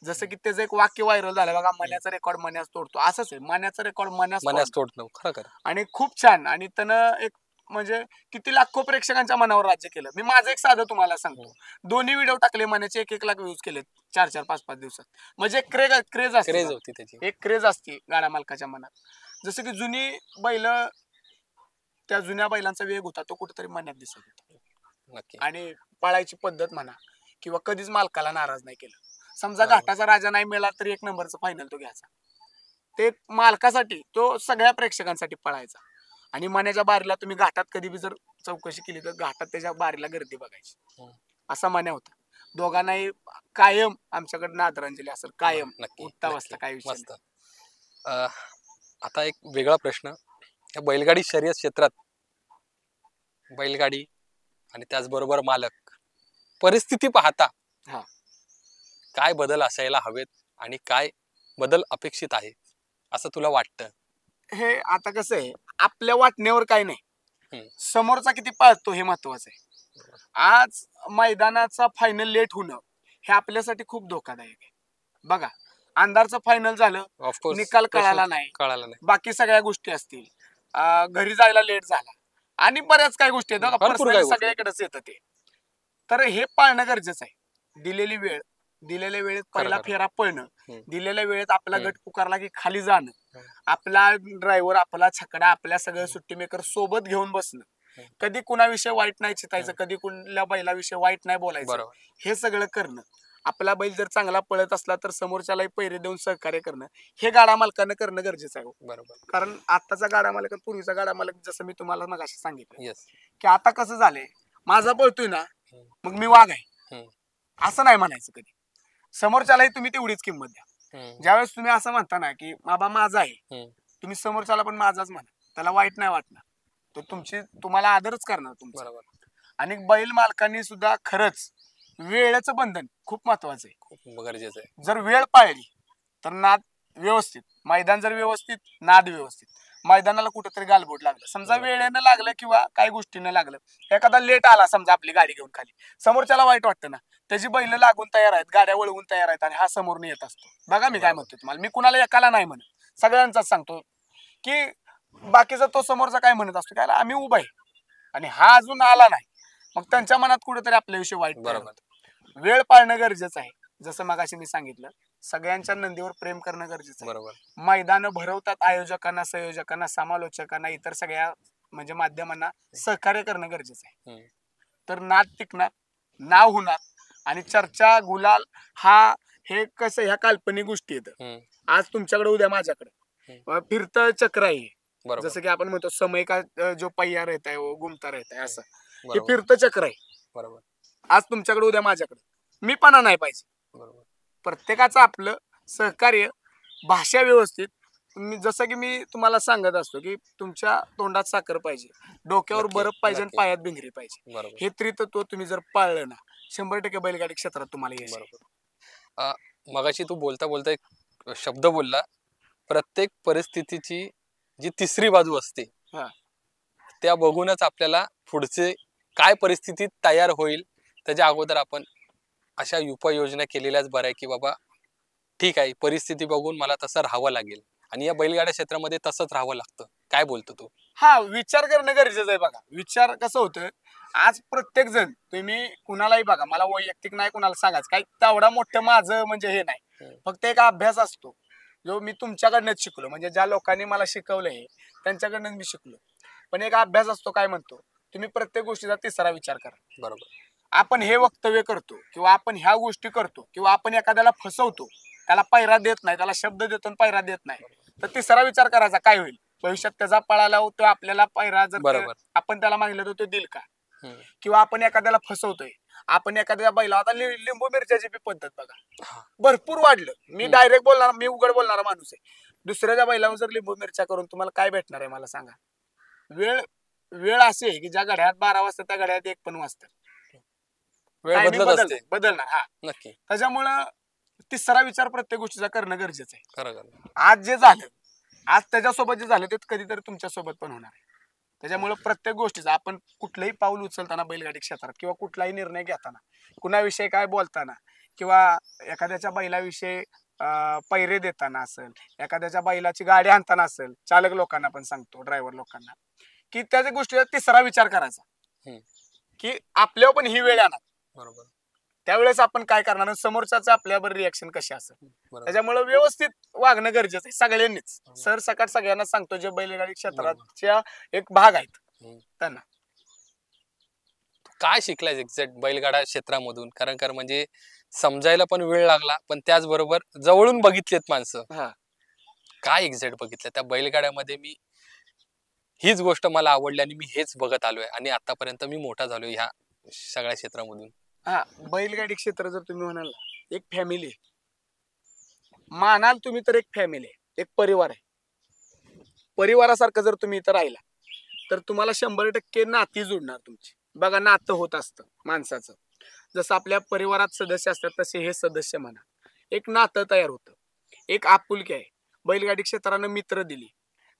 जसं की त्याचं एक वाक्य व्हायरल झालं बघा, मन्याचा रेकॉर्ड मन्याच तोडतो. असंच आहे, मन्याचा रेकॉर्ड मन्याच तोडतो. खरं. आणि खूप छान. आणि त्यानं एक म्हणजे किती लाखो प्रेक्षकांच्या मनावर राज्य केलं. मी माझं एक साधं तुम्हाला सांगतो. दोन्ही व्हिडिओ टाकले मन्याचे 1-1 लाख व्ह्यूज केलेत 4-4, 5-5 दिवसात. म्हणजे क्रेज होती त्याची. एक क्रेज असते गाडा मालकाच्या मनात. जसं की जुनी बैल, त्या जुन्या बैलांचा वेग होता तो कुठेतरी मन्यात दिसत होता. आणि पळायची पद्धत म्हणा किंवा कधीच मालकाला नाराज नाही केलं. समजा घाटाचा राजा नाही मिळाला तरी 1 नंबरचा फायनल तो घ्यायचा. ते मालकासाठी तो सगळ्या प्रेक्षकांसाठी पळायचा. आणि मन्याच्या बारीला तुम्ही घाटात कधी बी जर चौकशी केली तर घाटात त्याच्या बारीला गर्दी बघायची. असा मन्या होता. दोघांनाही कायम आमच्याकडनं आदरांजली असेल. कायम उठता बसता काय विषय. आता एक वेगळा प्रश्न, या बैलगाडी शर्यत क्षेत्रात बैलगाडी आणि त्याचबरोबर मालक परिस्थिती पाहता काय बदल असायला हवेत आणि काय बदल अपेक्षित आहे असं तुला वाटतं? हे आता कसं आहे, आपल्या वाटण्यावर काय नाही, समोरचा किती पाळतो हे महत्वाचं आहे. आज मैदानाचा फायनल लेट होणं हे आपल्यासाठी खूप धोकादायक आहे. बघा अंधारचं फायनल झालं, निकाल कळाला नाही, बाकी सगळ्या गोष्टी असतील, घरी जायला लेट झाला आणि बऱ्याच काही गोष्टी आहेत सगळ्याकडेच येतं ते. तर हे पाळणं गरजेचं आहे. दिलेल्या वेळेत पहिला फेरा पळणं, दिलेल्या वेळेत आपला गट पुकारला की खाली जाणं, आपला ड्रायव्हर, आपला छकडा, आपल्या सगळं सुट्टी मेकर सोबत घेऊन बसणं, कधी कुणाविषयी वाईट नाही चितायचं, कधी कुठल्या बैलाविषयी वाईट नाही बोलायचं, हे सगळं करणं. आपला बैल जर चांगला पळत असला तर समोरच्यालाही पैरे देऊन सहकार्य करणं हे गाडा मालकानं करणं गरजेचं आहे. बरोबर. कारण आताचा गाडा मालक पूर्वीचा गाडा मालक, जसं मी तुम्हाला मगाशी सांगितलं की आता कसं झालंय, माझा पळतोय ना मग मी वाघ आहे असं नाही म्हणायचं. कधी समोरच्यालाही तुम्ही तेवढीच किंमत द्या. ज्यावेळेस तुम्ही असं म्हणता ना की बाबा माझा आहे, तुम्ही समोरच्याला पण माझाच म्हणा, त्याला वाईट नाही वाटणार, तो तुम्हाला आदरच करणार तुमचा. आणि बैल मालकांनी सुद्धा खरंच वेळेचं बंधन खूप महत्वाचं आहे, खूप गरजेचं आहे. जर वेळ पाळली तर नाद व्यवस्थित, मैदान जर व्यवस्थित, नाद व्यवस्थित. मैदानाला कुठेतरी गालबोट लागलं, समजा वेळेनं लागलं किंवा काही गोष्टीनं लागलं, एखादा लेट आला समजा आपली गाडी घेऊन खाली, समोरच्याला वाईट वाटतं ना, त्याची बैल लागून तयार आहेत, गाड्या वळवून तयार आहेत आणि हा समोरनं येत असतो. बघा मी काय म्हणतो तुम्हाला, मी कुणाला एकाला नाही म्हणत, सगळ्यांचाच सांगतो की बाकीचा तो समोरचा काय म्हणत असतो, काय आम्ही उभा आहे आणि हा अजून आला नाही, मग त्यांच्या मनात कुठेतरी आपल्याविषयी वाईट. बरोबर, वेळ पाळणं गरजेचं आहे. जसं मगाशी मी सांगितलं, सगळ्यांच्या नंदीवर प्रेम करणं गरजेचं आहे. बरोबर, मैदान भरवतात आयोजकांना, संयोजकांना, समालोचकांना, इतर सगळ्या म्हणजे माध्यमांना सहकार्य करणं गरजेचं आहे. तर नाद टिकणार, नाव होणार आणि चर्चा गुलाल हा हे कसं ह्या काल्पनिक गोष्टी येतं. आज तुमच्याकडे उद्या माझ्याकडे फिरतं चक्र आहे, जसं की आपण म्हणतो समय का जो पहिया रहता है वो घुमता रहता है, असं हे फिरतं चक्र आहे. बरोबर, आज तुमच्याकडे उद्या माझ्याकडे, मी पणा नाही पाहिजे. बरोबर, प्रत्येकाचं आपलं सहकार्य, भाषा व्यवस्थित. जसं की मी तुम्हाला सांगत असतो की तुमच्या तोंडात साखर पाहिजे, डोक्यावर बर्फ पाहिजे आणि पायात भिंगरी पाहिजे. हे त्रितत्व तुम्ही जर पाळलं ना, 100% बैलगाडी क्षेत्रात तुम्हाला यश. मगाशी तू बोलता बोलता एक शब्द बोलला, प्रत्येक परिस्थितीची जी तिसरी बाजू असते त्या बघूनच आपल्याला पुढचे काय परिस्थिती तयार होईल त्याच्या अगोदर आपण अशा उपाययोजना केलेल्याच बऱ्या, की बाबा ठीक आहे, परिस्थिती बघून मला तसं राहावं लागेल आणि या बैलगाड्या क्षेत्रामध्ये तसंच राहावं लागतं. काय बोलतो तू? हा, विचार करणं गरजेचं आहे. बघा, विचार कसं होतं, आज प्रत्येक जण, तुम्ही कुणालाही बघा, मला वैयक्तिक नाही कुणाला सांगायचं काय, तेवढा मोठं माझं म्हणजे हे नाही, फक्त एक अभ्यास असतो जो मी तुमच्याकडनंच शिकलो, म्हणजे ज्या लोकांनी मला शिकवलं हे त्यांच्याकडनं मी शिकलो. पण एक अभ्यास असतो, काय म्हणतो, तुम्ही प्रत्येक गोष्टीचा तिसरा विचार करा. बरोबर, आपण हे वक्तव्य करतो किंवा आपण ह्या गोष्टी करतो किंवा आपण एखाद्याला फसवतो, त्याला पायरा देत नाही, त्याला शब्द देतो पायरा देत नाही, तर तिसरा विचार करायचा, काय होईल भविष्यात त्याचा पळाला होतो आपल्याला पायरा जर आपण त्याला मागितलं तर तो देईल का. किंवा आपण एखाद्याला फसवतोय, आपण एखाद्या बैला, आता लिंबू मिरच्याची बी पद्धत बघा भरपूर वाढलं, मी डायरेक्ट बोलणार, मी उघड बोलणारा माणूस आहे. दुसऱ्याच्या बैलावर जर लिंबू मिरच्या करून तुम्हाला काय भेटणार आहे मला सांगा. वेळ वेळ अशी आहे की ज्या घड्याळात 12 वाजता त्या घड्याळात 1 पण वाजतात, बदलणार. हा, नक्की. त्याच्यामुळं तिसरा विचार प्रत्येक गोष्टीचा करणं गरजेचं आहे. आज जे झालं, आज त्याच्यासोबत जे झालं ते कधीतरी तुमच्या सोबत पण होणार आहे. त्याच्यामुळे प्रत्येक गोष्टीचा आपण कुठलंही पाऊल उचलताना बैलगाडी क्षेत्रात किंवा कुठलाही निर्णय घेताना, कुणाविषयी काय बोलताना किंवा एखाद्याच्या बैलाविषयी पैरे देताना असेल, एखाद्याच्या बैलाची गाडी आणताना असेल, चालक लोकांना पण सांगतो, ड्रायव्हर लोकांना, की त्या गोष्टीचा तिसरा विचार करायचा की आपल्यावर पण ही वेळ येणार. बरोबर, त्यावेळेस आपण काय करणार, समोरच्याच आपल्यावर रिएक्शन कशी असेल. त्याच्यामुळे व्यवस्थित वागणं गरजेचं आहे सगळ्यांनीच. सरसकट सगळ्यांना सांगतो जे बैलगाडी क्षेत्राच्या एक भाग आहेत त्यांना. काय शिकलाय एक्झॅक्ट बैलगाडा क्षेत्रामधून? कारण म्हणजे समजायला पण वेळ लागला, पण त्याचबरोबर जवळून बघितलेत माणसं. काय एक्झॅक्ट बघितलं त्या बैलगाड्यामध्ये? मी हीच गोष्ट मला आवडली आणि मी हेच बघत आलोय आणि आतापर्यंत मी मोठा झालोय ह्या सगळ्या क्षेत्रामधून. हा, बैलगाडी क्षेत्र जर तुम्ही म्हणाल एक फॅमिली मानाल तुम्ही, तर एक फॅमिली आहे, एक परिवार आहे. परिवारासारखं जर तुम्ही इथं राहिला तर तुम्हाला 100% नाती जुडणार तुमची. बघा, नातं होत असतं माणसाचं, जसं आपल्या परिवारात सदस्य असतात तसे हे सदस्य म्हणा, एक नातं तयार होतं, एक आपुलकी आहे. बैलगाडी क्षेत्रानं मित्र दिली,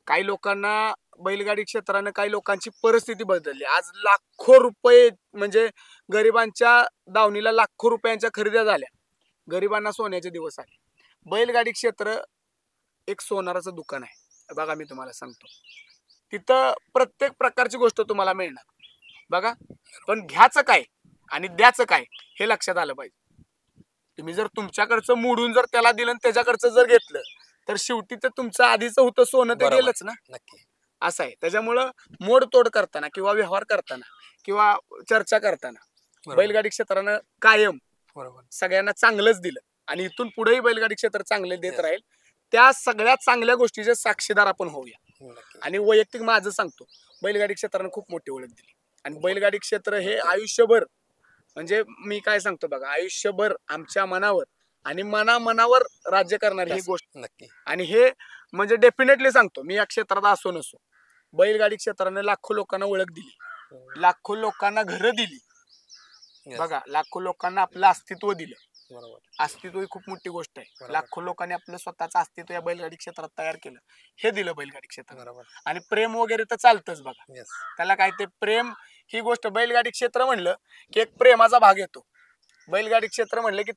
काही लोकांना बैलगाडी क्षेत्रानं काही लोकांची परिस्थिती बदलली. आज लाखो रुपये, म्हणजे गरिबांच्या दावणीला लाखो रुपयांच्या खरेद्या झाल्या, गरिबांना सोन्याचे दिवस आले. बैलगाडी क्षेत्र एक सोनाराचं दुकान आहे. बघा, मी तुम्हाला सांगतो, तिथं प्रत्येक प्रकारची गोष्ट तुम्हाला मिळणार. बघा, पण घ्यायचं काय आणि द्यायचं काय हे लक्षात आलं पाहिजे. तुम्ही जर तुमच्याकडचं मोडून जर त्याला दिलं आणि त्याच्याकडचं जर घेतलं तर शेवटी तर तुमचं आधीच होतं सोनं ते गेलंच ना. नक्की, असं आहे. त्याच्यामुळं मोडतोड करताना किंवा व्यवहार करताना किंवा चर्चा करताना बैलगाडी क्षेत्रानं कायम सगळ्यांना चांगलंच दिलं आणि इथून पुढेही बैलगाडी क्षेत्र चांगले देत राहील. त्या सगळ्यात चांगल्या गोष्टीचे साक्षीदार आपण होऊया. आणि वैयक्तिक माझं सांगतो, बैलगाडी क्षेत्रानं खूप मोठी ओळख दिली आणि बैलगाडी क्षेत्र हे आयुष्यभर, म्हणजे मी काय सांगतो बघा, आयुष्यभर आमच्या मनावर आणि मनावर राज्य करणारी ही गोष्ट नक्की. आणि हे म्हणजे डेफिनेटली सांगतो, मी या क्षेत्रात असो नसो, बैलगाडी क्षेत्राने लाखो लोकांना ओळख दिली, लाखो लोकांना घरं दिली. बघा, लाखो लोकांना आपलं अस्तित्व दिलं. अस्तित्व ही खूप मोठी गोष्ट आहे. लाखो लोकांनी आपलं स्वतःचं अस्तित्व या बैलगाडी क्षेत्रात तयार केलं, हे दिलं बैलगाडी क्षेत्रात. आणि प्रेम वगैरे तर चालतंच बघा, त्याला काय ते प्रेम ही गोष्ट, बैलगाडी क्षेत्र म्हणलं की एक प्रेमाचा भाग येतो. बैलगाडी क्षेत्र म्हणलं की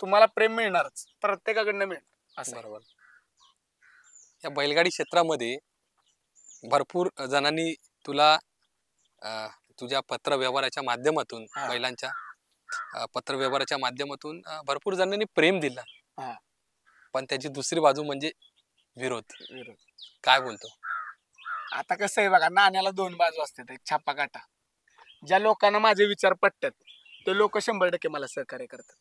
तुम्हाला प्रेम मिळणारच, प्रत्येकाकडनं मिळणार असं. बरोबर. या बैलगाडी क्षेत्रामध्ये भरपूर जणांनी तुला तुझ्या पत्र व्यवहाराच्या माध्यमातून, बैलांच्या पत्र व्यवहाराच्या माध्यमातून भरपूर जणांनी प्रेम दिला, पण त्याची दुसरी बाजू म्हणजे विरोध. काय बोलतो? आता कसं आहे बघा, नाण्याला दोन बाजू असतात, एक छापा काटा. ज्या लोकांना माझे विचार पटतात ते लोक 100% मला सहकार्य करतात.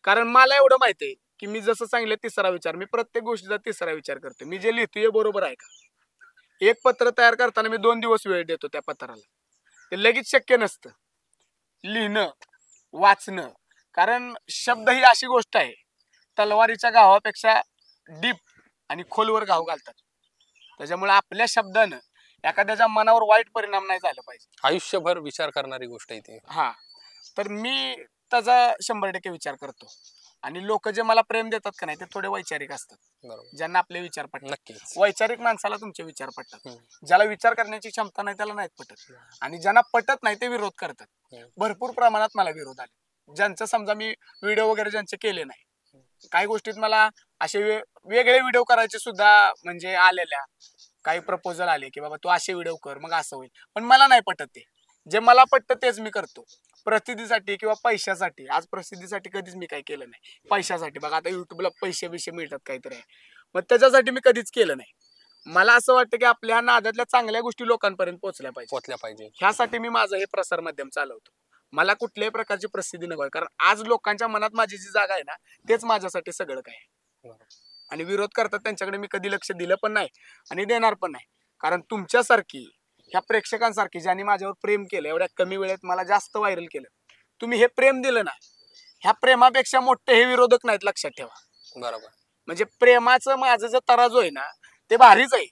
कारण मला एवढं माहिती आहे की मी जसं सांगितलं तिसरा विचार, मी प्रत्येक गोष्टीचा तिसरा विचार करतो. मी जे लिहितो हे बरोबर आहे का? एक पत्र तयार करताना मी 2 दिवस वेळ देतो त्या पत्राला. ते लगेच शक्य नसतं लिहिणं, वाचणं. कारण शब्द ही अशी गोष्ट आहे, तलवारीच्या घावापेक्षा डीप आणि खोलवर घाव घालतात. त्याच्यामुळे आपल्या शब्दानं एखाद्याच्या मनावर वाईट परिणाम नाही झाला पाहिजे. आयुष्यभर विचार करणारी गोष्ट आहे ती. तर मी त्याचा 100% विचार करतो. आणि लोक जे मला प्रेम देतात का नाही, ते थोडे वैचारिक असतात, ज्यांना आपले विचार पटतात. वैचारिक माणसाला तुमचे विचार पटतात. ज्याला विचार करण्याची क्षमता नाही त्याला नाहीत पटत. आणि ज्यांना पटत नाही ते विरोध करतात. भरपूर प्रमाणात मला विरोध आले, ज्यांचं समजा मी व्हिडिओ वगैरे ज्यांचे केले नाही. काही गोष्टीत मला असे वेगळे व्हिडिओ करायचे सुद्धा म्हणजे आलेल्या, काही प्रपोजल आले की बाबा तू असे व्हिडिओ कर मग असं होईल. पण मला नाही पटत ते. जे मला पटतं तेच मी करतो. प्रसिद्धीसाठी किंवा पैशासाठी, आज प्रसिद्धीसाठी कधीच मी काही केलं नाही. पैशासाठी बघा, आता युट्यूबला पैसे मिळतात काहीतरी, मग त्याच्यासाठी मी कधीच केलं नाही. मला असं वाटतं की आपल्या नादातल्या चांगल्या गोष्टी लोकांपर्यंत पोहोचल्या पाहिजे. ह्यासाठी मी माझं हे प्रसार माध्यम चालवतो. मला कुठल्याही प्रकारची प्रसिद्धी नको, कारण आज लोकांच्या मनात माझी जी जागा आहे ना, तेच माझ्यासाठी सगळं काय. आणि विरोध करतात त्यांच्याकडे मी कधी लक्ष दिलं पण नाही आणि देणार पण नाही. कारण तुमच्यासारखी, ह्या प्रेक्षकांसारखी ज्यांनी माझ्यावर प्रेम केलं, एवढ्या कमी वेळेत मला जास्त व्हायरल केलं, तुम्ही हे प्रेम दिलं ना, ह्या प्रेमापेक्षा मोठे हे विरोधक नाहीत, लक्षात ठेवा. बरोबर. म्हणजे प्रेमाचं माझं जे तराजू आहे ना, ते भारीच आहे.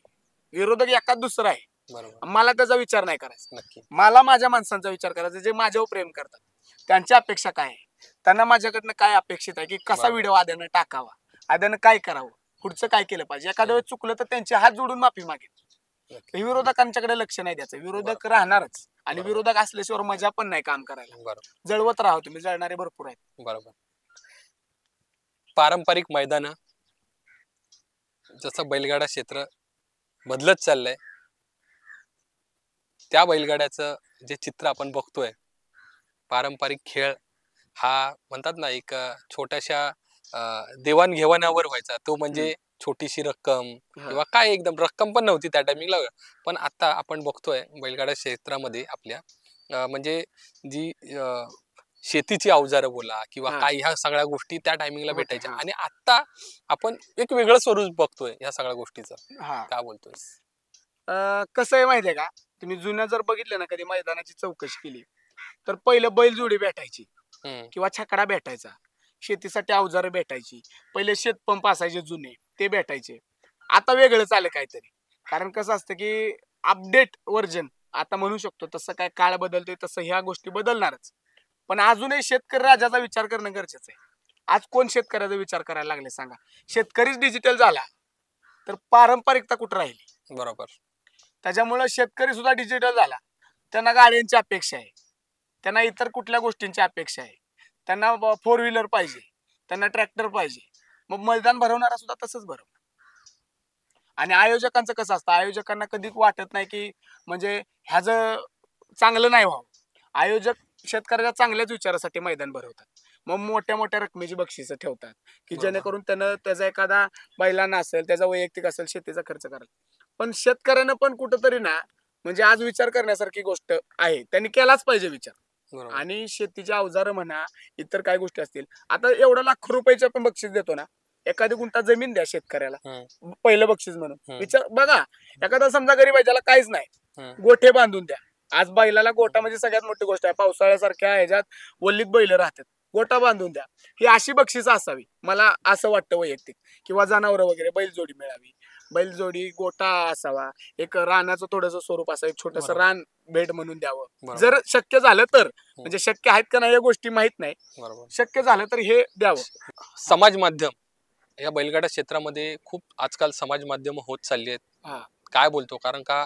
विरोधक एकाच दुसरा आहे. मला त्याचा विचार नाही करायचा. मला माझ्या माणसांचा विचार करायचा, जे माझ्यावर प्रेम करतात. त्यांच्या अपेक्षा काय आहे, त्यांना माझ्याकडनं काय अपेक्षित आहे, की कसा व्हिडिओ आद्यानं टाकावा, आद्यानं काय करावं, पुढचं काय केलं पाहिजे. एखाद्या वेळेस चुकलं तर त्यांचे हात जोडून माफी मागेल. विरोधकांच्याकडे लक्ष नाही द्यायचं. विरोधक राहणारच, आणि विरोधक असल्याशिवाय मजा पण नाही काम करायला. जळवत राहा तुम्ही, जळणारे भरपूर आहेत. बरोबर. पारंपरिक मैदान जसं बैलगाडा क्षेत्र बदलत चाललंय, त्या बैलगाड्याचं जे चित्र आपण बघतोय, पारंपरिक खेळ हा म्हणतात ना एक छोट्याशा देवाणघेवाणावर व्हायचा. तो म्हणजे छोटीशी रक्कम किंवा काय, एकदम रक्कम पण नव्हती त्या टायमिंगला. पण आता आपण बघतोय बैलगाडा क्षेत्रामध्ये आपल्या म्हणजे जी शेतीची अवजारं बोला किंवा काय, ह्या सगळ्या गोष्टी त्या टायमिंगला भेटायच्या. आणि आता आपण एक वेगळं स्वरूप बघतोय ह्या सगळ्या गोष्टीचं. काय बोलतोय? कसं आहे माहितीये का, तुम्ही जुन्या जर बघितलं ना, कधी मैदानाची चौकशी केली तर पहिलं बैलजोडी भेटायची किंवा छकडा भेटायचा, शेतीसाठी अवजारं भेटायची, पहिले शेतपंप असायचे जुने, ते भेटायचे. आता वेगळंच आलं काहीतरी. कारण कसं असतं की अपडेट व्हर्जन आता म्हणू शकतो, तसं काय काळ बदलतोय तसं ह्या गोष्टी बदलणारच. पण अजूनही शेतकरी राजाचा विचार करणं गरजेचं आहे. आज कोण शेतकऱ्याचा विचार करायला लागले सांगा? शेतकरीच डिजिटल झाला तर पारंपरिकता कुठं राहिली? बरोबर. त्याच्यामुळे शेतकरी सुद्धा डिजिटल झाला, त्यांना गाड्यांची अपेक्षा आहे, त्यांना इतर कुठल्या गोष्टींची अपेक्षा आहे, त्यांना 4 व्हीलर पाहिजे, त्यांना ट्रॅक्टर पाहिजे. मग मैदान भरवणारा सुद्धा तसंच भरवणार. आणि आयोजकांचं कसं असतं, आयोजकांना कधी वाटत नाही की म्हणजे ह्याचं चांगलं नाही व्हावं. आयोजक शेतकऱ्याच्या चांगल्याच विचारासाठी मैदान भरवतात. मग मोठ्या मोठ्या रकमेची बक्षिसं ठेवतात की जेणेकरून त्यानं त्याचा एखादा बैलांना असेल, त्याचा वैयक्तिक असेल, शेतीचा खर्च कराल. पण शेतकऱ्यानं पण कुठंतरी ना, म्हणजे आज विचार करण्यासारखी गोष्ट आहे, त्यांनी केलाच पाहिजे विचार. आणि शेतीचे अवजारं म्हणा, इतर काय गोष्टी असतील, आता एवढं लाख रुपयाचं आपण बक्षीस देतो ना, एखादी गुंठा जमीन द्या शेतकऱ्याला पहिलं बक्षीस म्हणून. विचार बघा, एखादा समजा गरीब आहे, त्याला काहीच नाही, गोठे बांधून द्या. आज बैलाला गोठा म्हणजे सगळ्यात मोठी गोष्ट आहे. पावसाळ्यासारख्या ह्याच्यात वल्लीत बैल राहतात, गोटा बांधून द्या, ही अशी बक्षीस असावी मला असं वाटतं वैयक्तिक. किंवा जनावर वगैरे बैलजोडी मिळावी, बैलजोडी गोटा असावा, एक रानाचं थोडंसं स्वरूप असावं, एक छोटंसं रान भेट म्हणून द्यावं जर शक्य झालं तर. म्हणजे शक्य आहेत का नाही या गोष्टी माहित नाही, शक्य झालं तर हे द्यावं. समाज माध्यम या बैलगाडा क्षेत्रामध्ये खूप आजकाल समाज माध्यम होत चालली आहेत, काय बोलतो? कारण का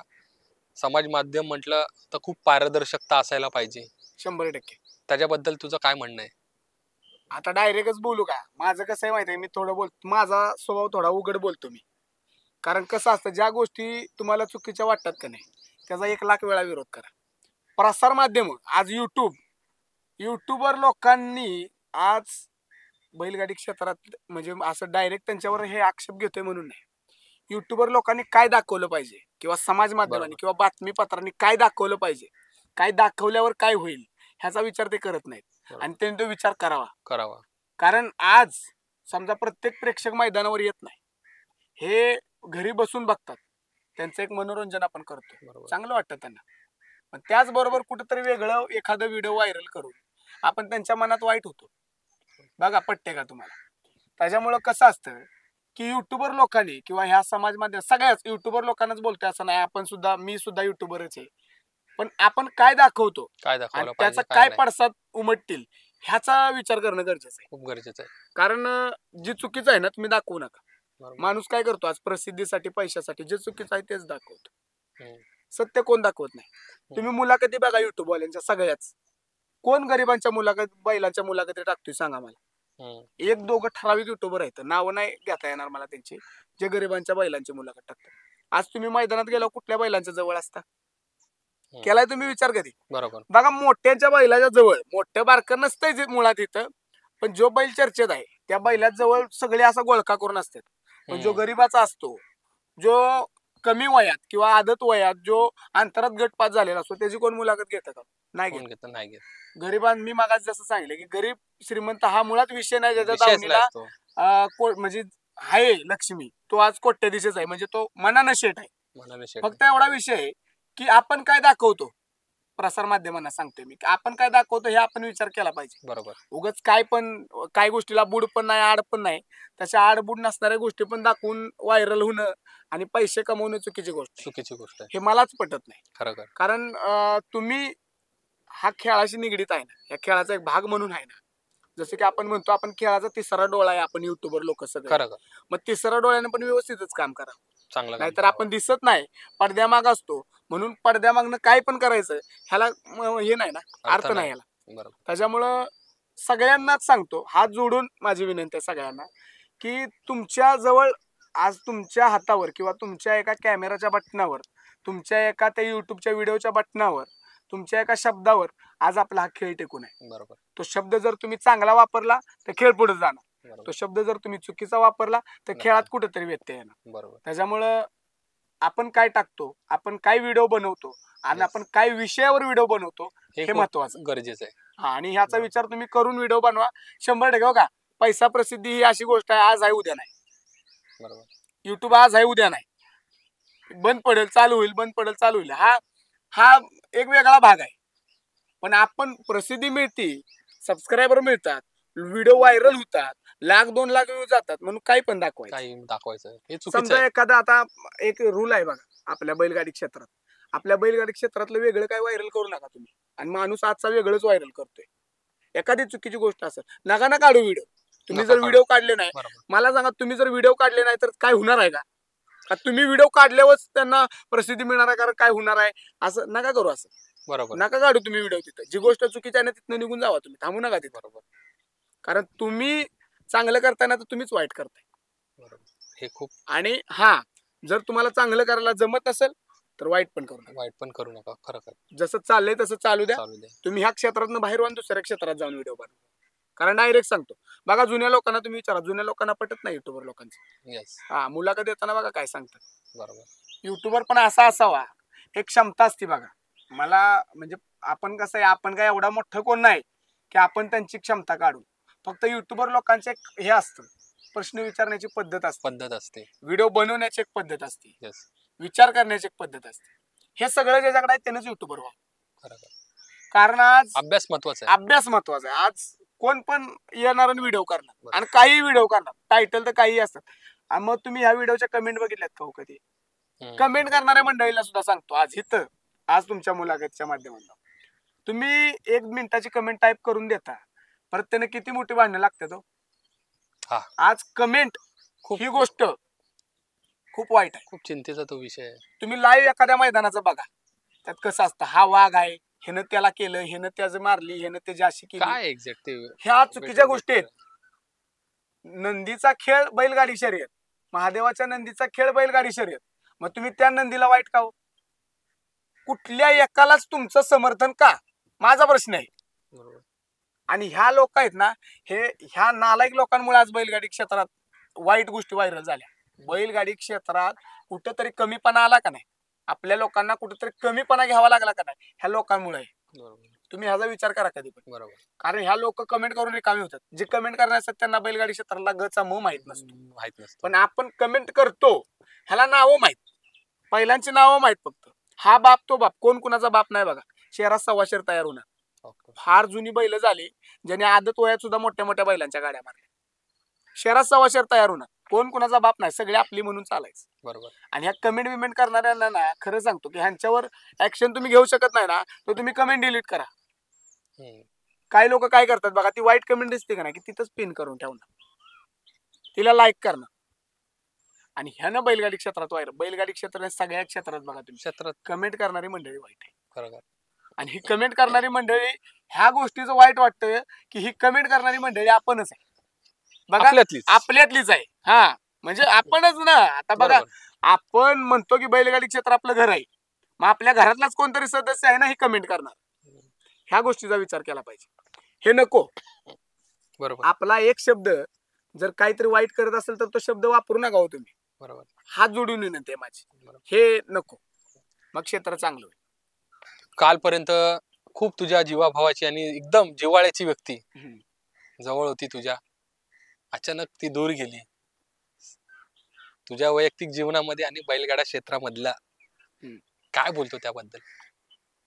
समाज माध्यम म्हटलं तर खूप पारदर्शकता असायला पाहिजे. 100%. त्याच्याबद्दल तुझं काय म्हणणं आहे? आता डायरेक्टच बोलू का? माझं कसं आहे माहिती आहे, मी थोडं बोलतो, माझा स्वभाव थोडा उघड बोलतो मी. कारण कसं असतं, ज्या गोष्टी तुम्हाला चुकीच्या वाटतात का नाही त्याचा 1,00,000 वेळा विरोध करा. प्रसार माध्यम आज युट्यूबर लोकांनी आज बैलगाडी क्षेत्रात म्हणजे असं डायरेक्ट त्यांच्यावर हे आक्षेप घेतोय म्हणून नाही, युट्यूबर लोकांनी काय दाखवलं पाहिजे किंवा समाज माध्यमांनी किंवा बातमीपत्रांनी काय दाखवलं पाहिजे, काय दाखवल्यावर काय होईल ह्याचा विचार ते करत नाहीत. आणि त्यांनी तो विचार करावा. कारण आज समजा प्रत्येक प्रेक्षक मैदानावर येत नाही, हे घरी बसून बघतात, त्यांचं एक मनोरंजन आपण करतो, चांगलं वाटतं त्यांना. पण त्याचबरोबर कुठेतरी वेगळं एखादं व्हिडिओ व्हायरल करून आपण त्यांच्या मनात वाईट होतो. बघा पटते का तुम्हाला? त्याच्यामुळं कसं असतं की युट्यूबर लोकांनी किंवा ह्या समाज माध्यम सगळ्याच युट्यूबर लोकांनाच बोलतोय असं नाही, आपण सुद्धा, मी सुद्धा युट्यूबरच आहे, पण आपण काय दाखवतो आणि त्याचा काय पडसाद उमटतील ह्याचा विचार करणं गरजेचं आहे, खूप गरजेचं आहे. कारण जे चुकीचं आहे ना तुम्ही दाखवू नका. माणूस काय करतो आज प्रसिद्धीसाठी, पैशासाठी जे चुकीचं आहे तेच दाखवतो, सत्य कोण दाखवत नाही. तुम्ही मुलाखती बघा युट्यूबवाल्यांच्या सगळ्याच, कोण गरिबांच्या मुलाखत, बैलांच्या मुलाखती टाकतोय सांगा मला? एक दोघं ठराविक युट्यूबर आहेत, नाव नाही घेता येणार मला त्यांची, जे गरिबांच्या बैलांची मुलाखत टाकतात. आज तुम्ही मैदानात गेल्यावर कुठल्या बैलांच्या जवळ असता? केलाय तुम्ही विचार कधी? बरोबर. बघा मोठ्यांच्या बैलाच्या जवळ, मोठ्या बारकं नसतंय मुळात इथं, पण जो बैल चर्चेत आहे त्या बैलाच्या जवळ सगळे असा गोळका करून असतात. पण जो गरीबाचा असतो, जो कमी वयात किंवा आदत वयात जो अंतरात गटपात झालेला असतो, त्याची कोण मुलाखत घेतं का? नाही घेत. गरीबां, मी मागास जसं सांगितलं की गरीब श्रीमंत हा मुळात विषय नाही, ज्याच्या दावणीला म्हणजे आहे लक्ष्मी, तो आज कोट्याधीशच आहे, म्हणजे तो मनानं शेठ आहे. फक्त एवढा विषय आहे की आपण काय दाखवतो. प्रसार माध्यमांना सांगतोय मी, आपण काय दाखवतो हे आपण विचार केला पाहिजे. बरोबर. उगाच काय गोष्टीला बुड पण नाही, आड पण नाही, तशा आडबुड नसणाऱ्या गोष्टी पण दाखवून व्हायरल होणं आणि पैसे कमवणं चुकीची गोष्ट, हे मलाच पटत नाही खरं. कारण तुम्ही हा खेळाशी निगडीत आहे ना, या खेळाचा एक भाग म्हणून आहे ना. जसं की आपण म्हणतो आपण खेळाचा तिसरा डोळा आहे, आपण युट्यूबर लोक सगळे, मग तिसऱ्या डोळ्याने पण व्यवस्थितच काम करा, नाहीतर आपण दिसत नाही, पडद्यामाग असतो म्हणून पडद्यामागनं काय पण करायचं ह्याला हे नाही ना, अर्थ नाही ह्याला. त्याच्यामुळं सगळ्यांनाच सांगतो, हात जोडून माझी विनंती आहे सगळ्यांना की तुमच्या जवळ आज तुमच्या हातावर किंवा तुमच्या एका कॅमेराच्या बटनावर, तुमच्या एका त्या युट्यूबच्या व्हिडिओच्या बटनावर, तुमच्या एका शब्दावर आज आपला हा खेळ टिकून आहे. बरोबर. तो शब्द जर तुम्ही चांगला वापरला तर खेळ पुढे जाणार, तो शब्द जर तुम्ही चुकीचा वापरला तर खेळात कुठेतरी व्यत्यय येणार. बरोबर. त्याच्यामुळं आपण काय टाकतो, आपण काय व्हिडिओ बनवतो आणि आपण काय विषयावर व्हिडिओ बनवतो हे महत्वाचं, गरजेचं आहे. आणि ह्याचा विचार तुम्ही करून व्हिडिओ बनवा. 100% का पैसा प्रसिद्धी ही अशी गोष्ट आहे, आज आहे उद्या नाही. बरोबर. युट्यूब आज आहे उद्या नाही, बंद पडेल चालू होईल, बंद पडेल चालू होईल, हा एक वेगळा भाग आहे. पण आपण प्रसिद्धी मिळते, सबस्क्रायबर मिळतात, व्हिडिओ व्हायरल होतात, 1,00,000-2 लाख व्ह्यू जातात म्हणून काही पण दाखवायचं. समजा एखादा, आता एक रूल आहे बघा आपल्या बैलगाडी क्षेत्रात, आपल्या बैलगाडी क्षेत्रातलं वेगळं काय व्हायरल करू नका तुम्ही, आणि माणूस आजचा वेगळंच व्हायरल करतोय. एखादी चुकीची गोष्ट असेल नका ना काढू व्हिडिओ. तुम्ही जर व्हिडिओ काढले नाही, मला सांगा, तुम्ही जर व्हिडिओ काढले नाही तर काय होणार आहे का? तुम्ही व्हिडिओ काढल्यावरच त्यांना प्रसिद्धी मिळणार आहे, कारण काय होणार आहे, असं नका करू. असं बरोबर नका काढू तुम्ही व्हिडिओ. तिथं जी गोष्ट चुकीची आहे ना तिथनं निघून जावा, तुम्ही थांबू नका तिथं. बरोबर. कारण तुम्ही चांगलं करताय ना तर तुम्हीच वाईट करताय. बरोबर. हे खूप. आणि जर तुम्हाला चांगलं करायला जमत नसेल तर वाईट पण करू नका. खरं जसं चाललंय तसं चालू द्या. तुम्ही ह्या क्षेत्रातून बाहेर जाऊन दुसऱ्या क्षेत्रात जाऊन व्हिडिओ बनवा. कारण डायरेक्ट सांगतो, बघा जुन्या लोकांना तुम्ही विचारा, जुन्या लोकांना पटत नाही युट्यूबर लोकांचं. मुलाखत देताना बघा काय सांगतात. बरोबर. युट्यूबर पण असा असावा, एक क्षमता असते बघा. मला म्हणजे आपण कसं आहे, आपण काय एवढा मोठं कोण नाही की आपण त्यांची क्षमता काढू. फक्त युट्यूबर लोकांचे हे असतं, प्रश्न विचारण्याची पद्धत असते, व्हिडिओ बनवण्याची एक पद्धत असते, विचार करण्याची एक पद्धत असते. हे सगळं ज्याच्याकडे आहे त्यानेच युट्यूबर व्हा. कारण आज अभ्यास महत्वाचा आहे. आज कोण पण येणार आणि व्हिडिओ करणार आणि काही व्हिडिओ करणार, टायटल तर काही असतात. आणि मग तुम्ही ह्या व्हिडिओच्या कमेंट बघितल्यात का हो कधी? कमेंट करणाऱ्या मंडळीला सुद्धा सांगतो आज तुमच्या मुलाखतीच्या माध्यमातून, तुम्ही 1 मिनिटाची कमेंट टाईप करून देता, परत त्याने किती मोठी भांडणं लागतात हो. आज कमेंट ही गोष्ट खूप वाईट आहे, खूप चिंतेचा तो विषय आहे. तुम्ही लाईव्ह एखाद्या मैदानाचं बघा, त्यात कसं असतं, हा वाघ आहे, ह्यानं त्याला केलं, ह्यानं त्याचं मारली, ह्यानं त्याची अशी केली, काय एक्झॅक्ट ह्या चुकीच्या गोष्टी आहेत. नंदीचा खेळ बैलगाडी शर्यत, महादेवाच्या नंदीचा खेळ बैलगाडी शर्यत, मग तुम्ही त्या नंदीला वाईट का हो? कुठल्या एकालाच तुमचं समर्थन का, माझा प्रश्न आहे. आणि ह्या लोक आहेत ना, ह्या नालायक लोकांमुळे आज बैलगाडी क्षेत्रात वाईट गोष्टी व्हायरल झाल्या. बैलगाडी क्षेत्रात कुठंतरी कमीपणा आला का नाही, आपल्या लोकांना कुठेतरी कमीपणा घ्यावा लागला का नाही, ह्या लोकांमुळे. तुम्ही ह्याचा विचार करा कधी पण. बरोबर. कारण ह्या लोक कमेंट करून रिकामी होतात. जे कमेंट करण्यासाठी त्यांना बैलगाडी क्षेत्राला गचा मोह माहित नसतो. पण आपण कमेंट करतो, ह्याला नावं माहित, पहिल्यांची नावं माहित, फक्त हा बाप तो बाप, कोण कुणाचा बाप नाही बघा. शहरात सव्वाशेर तयार होणार, फार जुनी बैल झाली ज्याने आदत वयात सुद्धा मोठ्या मोठ्या बैलांच्या गाड्या मारल्या. शहरात सव्वाशेर तयार होणार, कोण कुणाचा बाप नाही, सगळे आपली म्हणून चालायचं. बरोबर. आणि ह्या कमेंट विमेंट करणाऱ्यांना ना, खरं सांगतो की ह्यांच्यावर ऍक्शन तुम्ही घेऊ शकत नाही ना, तर तुम्ही कमेंट डिलीट करा. काही लोक काय करतात बघा, ती वाईट कमेंट दिसते का नाही, की तिथंच पिन करून ठेवणार, तिला लाईक करणं. आणि ह्यानं बैलगाडी क्षेत्रात बैलगाडी क्षेत्रात सगळ्या क्षेत्रात बघा तुम्ही, क्षेत्रात कमेंट करणारी मंडळी वाईट आहे. बरोबर. आणि ही कमेंट करणारी मंडळी, ह्या गोष्टीचं वाईट वाटतं की ही कमेंट करणारी मंडळी आपणच आहे बघा, आपल्यातलीच आहे. हा, म्हणजे आपणच ना. आता बघा, आपण म्हणतो की बैलगाडी क्षेत्र आपलं घर आहे, मग आपल्या घरातलाच कोणतरी सदस्य आहे ना ही कमेंट करणार. ह्या गोष्टीचा विचार केला पाहिजे, हे नको. बरोबर. आपला एक शब्द जर काहीतरी वाईट करत असेल तर तो शब्द वापरू नका हो तुम्ही. बरोबर. हात जोडून विनंती आहे माझी, हे नको, मग क्षेत्र चांगलं होईल. कालपर्यंत खूप तुझ्या जीवाभावाची आणि एकदम जिव्हाळ्याची व्यक्ती जवळ होती तुझ्या, अचानक ती दूर गेली. तुझ्या वैयक्तिक जीवनामध्ये आणि बैलगाडा क्षेत्रामधला काय बोलतो त्याबद्दल?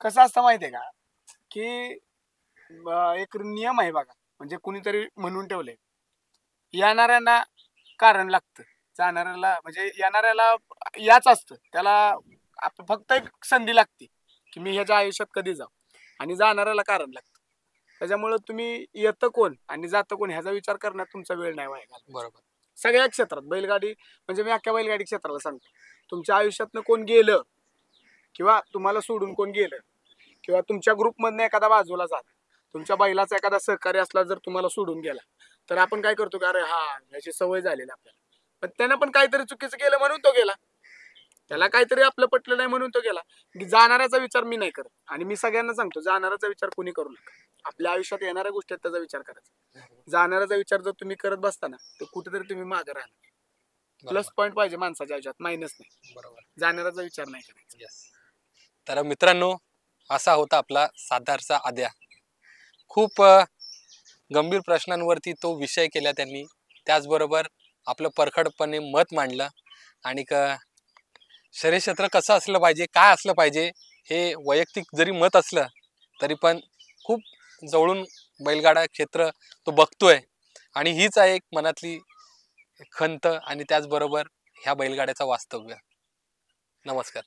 कसं असतं माहितीये का, की एक नियम आहे बघा, म्हणजे कुणीतरी म्हणून ठेवले, येणाऱ्यांना कारण लागतं, जाणाऱ्याला म्हणजे येणाऱ्याला याच असतं, त्याला फक्त एक संधी लागते की मी ह्याच्या आयुष्यात कधी जाऊ, आणि जाणाऱ्याला कारण लागतं. त्याच्यामुळे तुम्ही येतं कोण आणि जातं कोण ह्याचा विचार करण्यात तुमचा वेळ नाही व्हायला. बरोबर. सगळ्या क्षेत्रात बैलगाडी, म्हणजे मी अख्ख्या बैलगाडी क्षेत्राला सांगतो, तुमच्या आयुष्यातनं कोण गेलं किंवा तुम्हाला सोडून कोण गेलं, किंवा तुमच्या ग्रुपमधनं एखादा बाजूला झाला, तुमच्या बैलाचा एखादा सहकारी असला जर तुम्हाला सोडून गेला, तर आपण काय करतो की अरे हा, याची सवय झालेली आपल्याला, पण त्यानं पण काहीतरी चुकीचं केलं म्हणून तो गेला, त्याला काहीतरी आपलं पटलं नाही म्हणून तो गेला. जाणाऱ्याचा विचार मी नाही करत, आणि मी सगळ्यांना सांगतो, जाणाऱ्याचा विचार कोणी करू नका. आपल्या आयुष्यात येणाऱ्या गोष्टी त्याचा विचार करायचा. जाणाऱ्याचा विचार जर तुम्ही करत बसताना तर कुठेतरी तुम्ही मागे राहणार. प्लस पॉईंट पाहिजे माणसाच्या आयुष्यात, मायनस नाही. बरोबर. जाणाऱ्याचा विचार नाही करायचा. तर मित्रांनो, असा होता आपला सातारचा आद्या. खूप गंभीर प्रश्नांवरती तो विषय केला त्यांनी, त्याचबरोबर आपलं परखडपणे मत मांडलं, आणि शर्यत क्षेत्र कसं असलं पाहिजे, काय असलं पाहिजे, हे वैयक्तिक जरी मत असलं तरी पण खूप जवळून बैलगाडा क्षेत्र तो बघतोय, आणि हीच आहे एक मनातली खंत, आणि त्याचबरोबर ह्या बैलगाड्याचं वास्तव्य. नमस्कार.